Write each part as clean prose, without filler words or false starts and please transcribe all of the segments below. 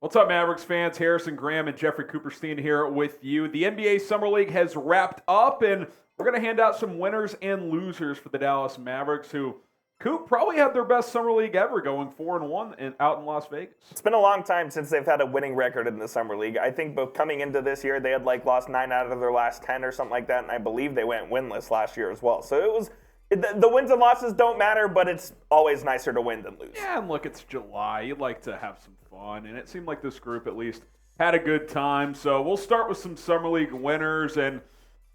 What's up, Mavericks fans? Harrison Graham and Jeffrey Cooperstein here with you. The NBA Summer League has wrapped up, and we're going to hand out some winners and losers for the Dallas Mavericks, who Coop probably had their best Summer League ever, going 4-1 out in Las Vegas. It's been a long time since they've had a winning record in the Summer League. I think both coming into this year, they had lost 9 out of their last 10 or something like that, and I believe they went winless last year as well. So it was the wins and losses don't matter, but it's always nicer to win than lose. Yeah, and look, it's July. You'd like to have some fun, and it seemed like this group at least had a good time. So we'll start with some Summer League winners, and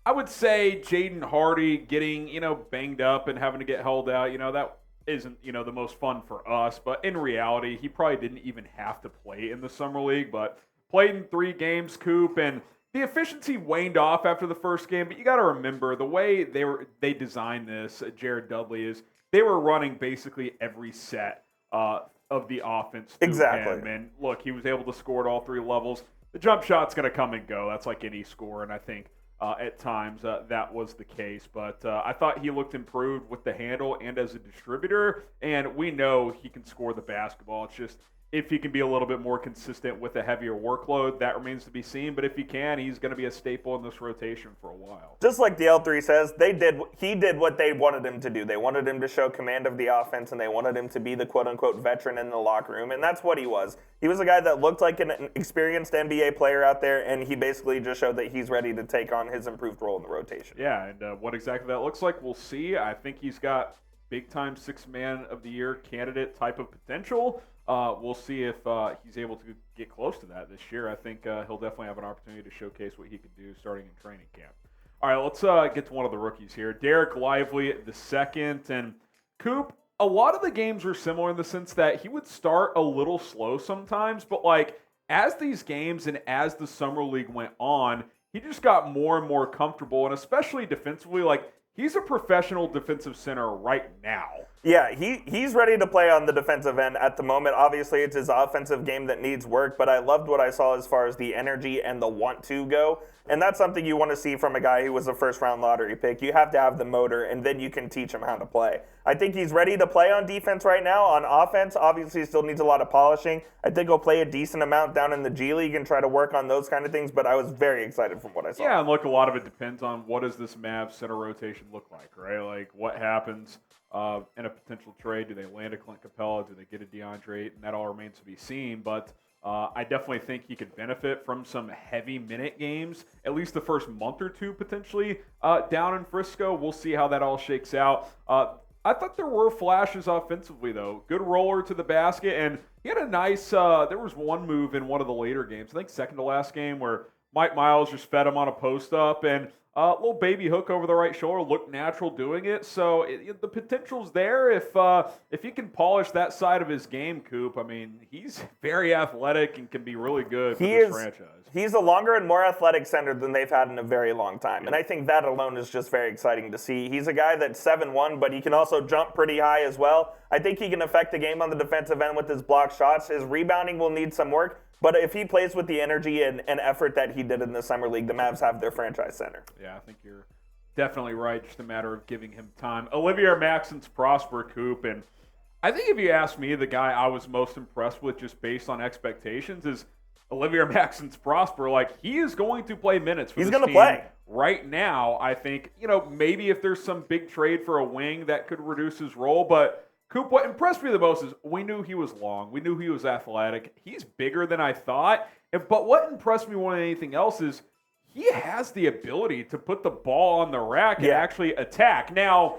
I would say Jaden Hardy getting, banged up and having to get held out, that isn't, the most fun for us. But in reality, he probably didn't even have to play in the Summer League, but played in 3 games, Coop, and the efficiency waned off after the first game. But you got to remember, the way they designed this, Jared Dudley, is they were running basically every set of the offense through him. And look, he was able to score at all 3 levels. The jump shot's going to come and go. That's like any score, and I think at times that was the case. But I thought he looked improved with the handle and as a distributor, and we know he can score the basketball. It's just if he can be a little bit more consistent with a heavier workload, that remains to be seen. But if he can, he's going to be a staple in this rotation for a while. Just like the L3 says, he did what they wanted him to do. They wanted him to show command of the offense, and they wanted him to be the quote-unquote veteran in the locker room, and that's what he was. He was a guy that looked like an experienced NBA player out there, and he basically just showed that he's ready to take on his improved role in the rotation. Yeah, and what exactly that looks like, we'll see. I think he's got big-time 6th Man of the Year candidate type of potential. We'll see if he's able to get close to that this year. I think he'll definitely have an opportunity to showcase what he could do starting in training camp. All right, let's get to one of the rookies here. Dereck Lively II. And Coop, a lot of the games were similar in the sense that he would start a little slow sometimes, but as these games and as the Summer League went on, he just got more and more comfortable, and especially defensively, he's a professional defensive center right now. Yeah, he's ready to play on the defensive end at the moment. Obviously, it's his offensive game that needs work, but I loved what I saw as far as the energy and the want to go. And that's something you want to see from a guy who was a first-round lottery pick. You have to have the motor, and then you can teach him how to play. I think he's ready to play on defense right now. On offense, obviously, he still needs a lot of polishing. I think he'll play a decent amount down in the G League and try to work on those kind of things, but I was very excited from what I saw. Yeah, and look, a lot of it depends on what does this Mavs center rotation look like, right? What happens in a potential trade? Do they land a Clint Capella? Do they get a DeAndre? And that all remains to be seen, but I definitely think he could benefit from some heavy minute games, at least the first month or two potentially down in Frisco. We'll see how that all shakes out. I thought there were flashes offensively, though. Good roller to the basket, and he had a nice there was one move in one of the later games, I think second to last game, where Mike Miles just fed him on a post-up, and a little baby hook over the right shoulder, looked natural doing it. So the potential's there if he can polish that side of his game, Coop. I mean, he's very athletic and can be really good for this franchise. He's a longer and more athletic center than they've had in a very long time. And I think that alone is just very exciting to see. He's a guy that's 7'1", but he can also jump pretty high as well. I think he can affect the game on the defensive end with his block shots. His rebounding will need some work. But if he plays with the energy and effort that he did in the Summer League, the Mavs have their franchise center. Yeah, I think you're definitely right. Just a matter of giving him time. Olivier-Maxence Prosper, Coop. And I think if you ask me, the guy I was most impressed with just based on expectations is Olivier-Maxence Prosper. He is going to play minutes for this team. He's going to play. Right now, I think, maybe if there's some big trade for a wing that could reduce his role, but Coop, what impressed me the most is we knew he was long. We knew he was athletic. He's bigger than I thought. But what impressed me more than anything else is he has the ability to put the ball on the rack and actually attack. Now,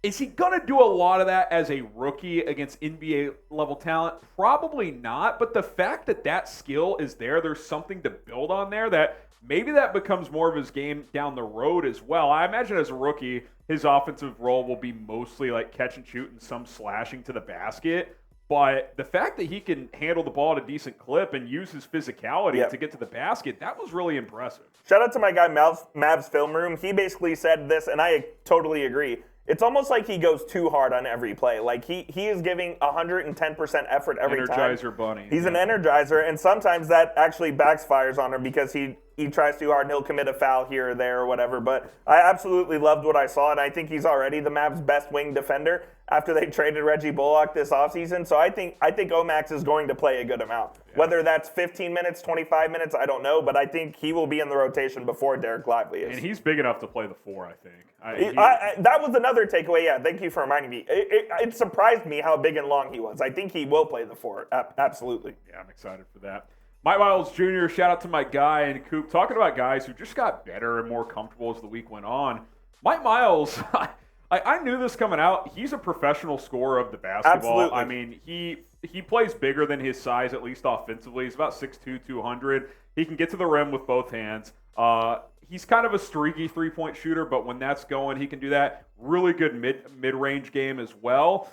is he going to do a lot of that as a rookie against NBA-level talent? Probably not. But the fact that that skill is there, there's something to build on there that maybe that becomes more of his game down the road as well. I imagine as a rookie, his offensive role will be mostly catch and shoot and some slashing to the basket. But the fact that he can handle the ball at a decent clip and use his physicality to get to the basket, that was really impressive. Shout out to my guy, Mavs Film Room. He basically said this, and I totally agree. It's almost like he goes too hard on every play. He is giving 110% effort every time. Energizer bunny. He's an energizer, and sometimes that actually backfires on him because he he tries too hard and he'll commit a foul here or there or whatever. But I absolutely loved what I saw, and I think he's already the Mavs' best wing defender after they traded Reggie Bullock this offseason. So I think Omax is going to play a good amount. Yeah. Whether that's 15 minutes, 25 minutes, I don't know, but I think he will be in the rotation before Dereck Lively is. And he's big enough to play the 4, I think. That was another takeaway. Yeah, thank you for reminding me. It surprised me how big and long he was. I think he will play the 4. Absolutely. Yeah, I'm excited for that. Mike Miles Jr., shout out to my guy and Coop. Talking about guys who just got better and more comfortable as the week went on. Mike Miles, I knew this coming out. He's a professional scorer of the basketball. Absolutely. I mean, he plays bigger than his size, at least offensively. He's about 6'2", 200. He can get to the rim with both hands. He's kind of a streaky three-point shooter, but when that's going, he can do that. Really good mid-range game as well.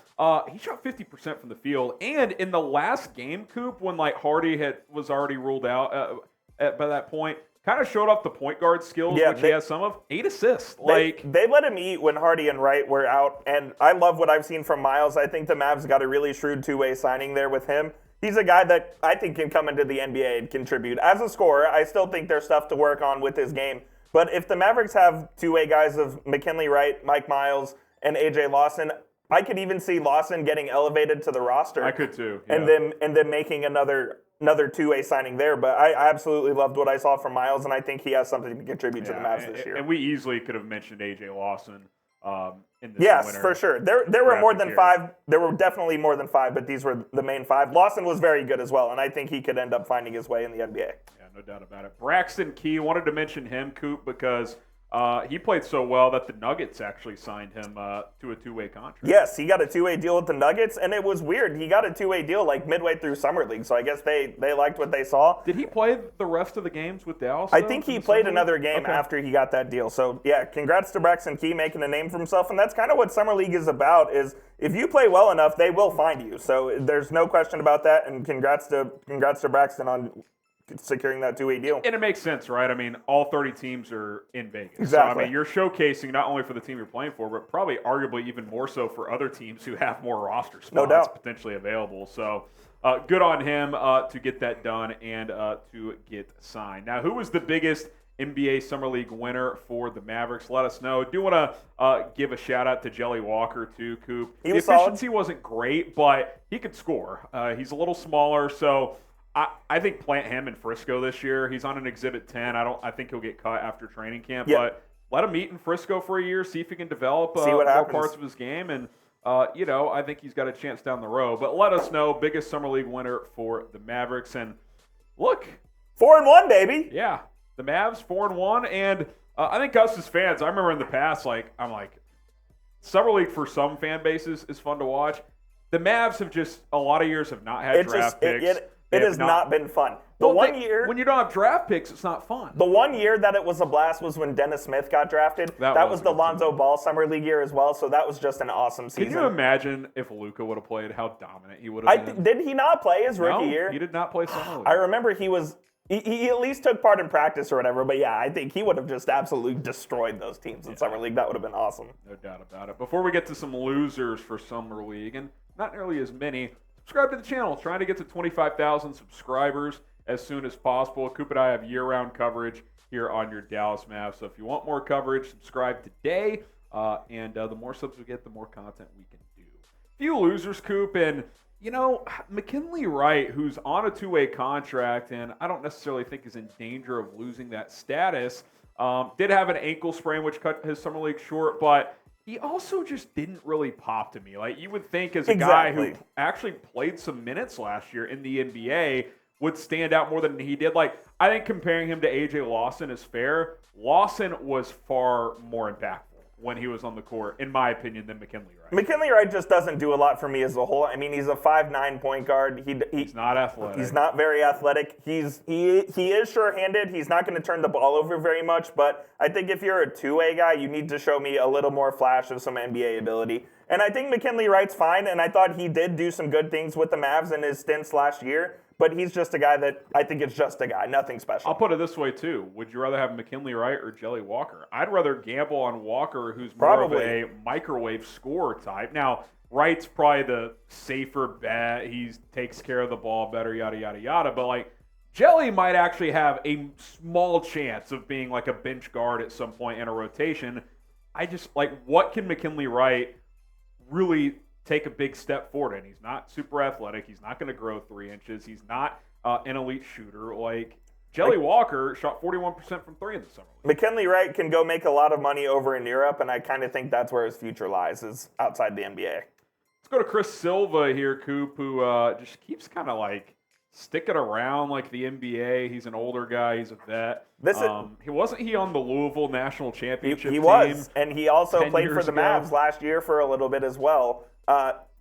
He shot 50% from the field. And in the last game, Coop, when Hardy was already ruled out by that point, kind of showed off the point guard skills, which he has some of. 8 assists. They let him eat when Hardy and Wright were out, and I love what I've seen from Miles. I think the Mavs got a really shrewd two-way signing there with him. He's a guy that I think can come into the NBA and contribute. As a scorer, I still think there's stuff to work on with his game. But if the Mavericks have two-way guys of McKinley Wright, Mike Miles, and AJ Lawson, I could even see Lawson getting elevated to the roster. I could too. Yeah. And then making another two-way signing there. But I absolutely loved what I saw from Miles, and I think he has something to contribute to the Mavs this year. And we easily could have mentioned AJ Lawson in this Yes, for sure. There were more than 5. There were definitely more than 5, but these were the main 5. Lawson was very good as well, and I think he could end up finding his way in the NBA. No doubt about it. Braxton Key, wanted to mention him, Coop, because he played so well that the Nuggets actually signed him to a two-way contract. Yes, he got a two-way deal with the Nuggets, and it was weird. He got a two-way deal midway through Summer League, so I guess they liked what they saw. Did he play the rest of the games with Dallas? I think he played another game after he got that deal. So, yeah, congrats to Braxton Key making a name for himself, and that's kind of what Summer League is about, is if you play well enough, they will find you. So there's no question about that, and congrats to Braxton on securing that two-way deal. And it makes sense, right? I mean, all 30 teams are in Vegas. Exactly. So, I mean, you're showcasing not only for the team you're playing for, but probably arguably even more so for other teams who have more roster spots no doubt potentially available. So good on him to get that done and to get signed. Now, who was the biggest NBA Summer League winner for the Mavericks? Let us know. Do want to give a shout-out to Jelly Walker, too, Coop. The efficiency wasn't great, but he could score. He's a little smaller, so I think plant him in Frisco this year. He's on an Exhibit 10. I think he'll get cut after training camp, but let him meet in Frisco for a year, see if he can develop more parts of his game, and I think he's got a chance down the road. But let us know, biggest Summer League winner for the Mavericks. And look, 4-1, baby. Yeah, the Mavs 4-1, and I think us as fans, I remember in the past, I'm like, Summer League for some fan bases is fun to watch. The Mavs have just a lot of years have not had draft picks. It has not been fun. Year when you don't have draft picks, it's not fun. The one year that it was a blast was when Dennis Smith got drafted. That was the Lonzo Ball Summer League year as well, so that was just an awesome season. Can you imagine if Luka would have played, how dominant he would have been? Did he not play his rookie year? He did not play Summer League. I remember he at least took part in practice or whatever, but yeah, I think he would have just absolutely destroyed those teams in Summer League. That would have been awesome. No doubt about it. Before we get to some losers for Summer League, and not nearly as many, subscribe to the channel. Trying to get to 25,000 subscribers as soon as possible. Coop and I have year-round coverage here on your Dallas Mavs. So if you want more coverage, subscribe today. And the more subs we get, the more content we can do. Few losers, Coop, and McKinley Wright, who's on a two-way contract, and I don't necessarily think is in danger of losing that status, did have an ankle sprain, which cut his Summer League short, but he also just didn't really pop to me. You would think as a guy who actually played some minutes last year in the NBA would stand out more than he did. I think comparing him to AJ Lawson is fair. Lawson was far more impactful when he was on the court, in my opinion, than McKinley Wright. McKinley Wright just doesn't do a lot for me as a whole. I mean, he's a 5'9" point guard. He's not athletic. He's not very athletic. He is sure-handed. He's not going to turn the ball over very much, but I think if you're a two-way guy, you need to show me a little more flash of some NBA ability. And I think McKinley Wright's fine, and I thought he did do some good things with the Mavs in his stints last year. But he's just a guy that I think it's just a guy, nothing special. I'll put it this way, too. Would you rather have McKinley Wright or Jelly Walker? I'd rather gamble on Walker, who's more of a microwave scorer type. Now, Wright's probably the safer bet. He takes care of the ball better, yada, yada, yada. But, Jelly might actually have a small chance of being like a bench guard at some point in a rotation. I just like, what can McKinley Wright really take a big step forward in? He's not super athletic. He's not going to grow 3 inches. He's not an elite shooter. Like, Jelly Walker shot 41% from 3 in the summer league. McKinley Wright can go make a lot of money over in Europe, and I kind of think that's where his future lies, is outside the NBA. Let's go to Chris Silva here, Coop, who just keeps kind of like sticking around like the NBA. He's an older guy. He's a vet. Wasn't he on the Louisville national championship team? He was, and he also played for the ago? Mavs last year for a little bit as well.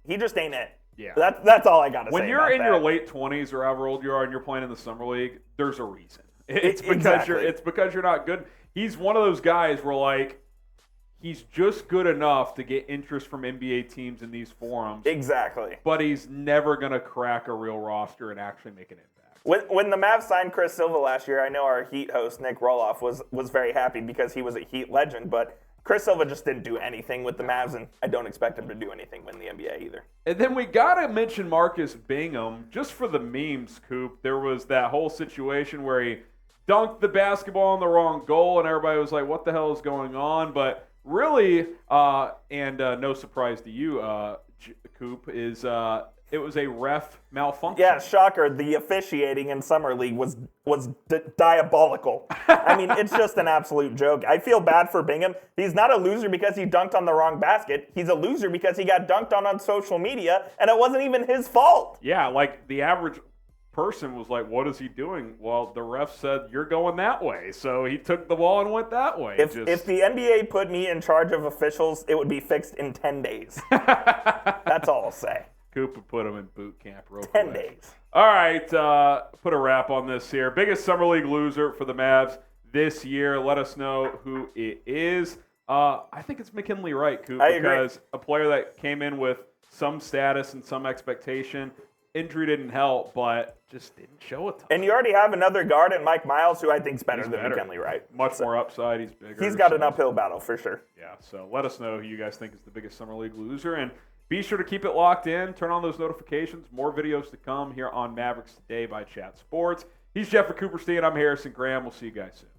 He just ain't it. Yeah. That's all I got to say. When you're about in that. your late 20s or however old you are and you're playing in the summer league, there's a reason. It's because you're not good. He's one of those guys where like he's just good enough to get interest from NBA teams in these forums. Exactly. But he's never going to crack a real roster and actually make an impact. When the Mavs signed Chris Silva last year, I know our Heat host, Nick Roloff, was very happy because he was a Heat legend, but Chris Silva just didn't do anything with the Mavs, and I don't expect him to do anything in the NBA either. And then we got to mention Marcus Bingham, just for the memes, Coop. There was that whole situation where he dunked the basketball in the wrong goal, and everybody was like, what the hell is going on? But really, no surprise to you, Coop, is it was a ref malfunction. Yeah, shocker. The officiating in Summer League was diabolical. I mean, it's just an absolute joke. I feel bad for Bingham. He's not a loser because he dunked on the wrong basket. He's a loser because he got dunked on social media, and it wasn't even his fault. Yeah, like the average person was like, what is he doing? Well, the ref said, you're going that way. So he took the ball and went that way. If the NBA put me in charge of officials, it would be fixed in 10 days. That's all I'll say. Cooper put him in boot camp real quick. 10 days. All right, put a wrap on this here. Biggest Summer League loser for the Mavs this year. Let us know who it is. I think it's McKinley Wright, Coop, because a player that came in with some status and some expectation. Injury didn't help, but just didn't show a ton. And you already have another guard in Mike Miles, who I think is better than McKinley Wright. Much more upside. He's bigger. He's got an uphill battle for sure. Yeah, so let us know who you guys think is the biggest Summer League loser. And be sure to keep it locked in. Turn on those notifications. More videos to come here on Mavericks Today by Chat Sports. He's Jeffrey Cooperstein. I'm Harrison Graham. We'll see you guys soon.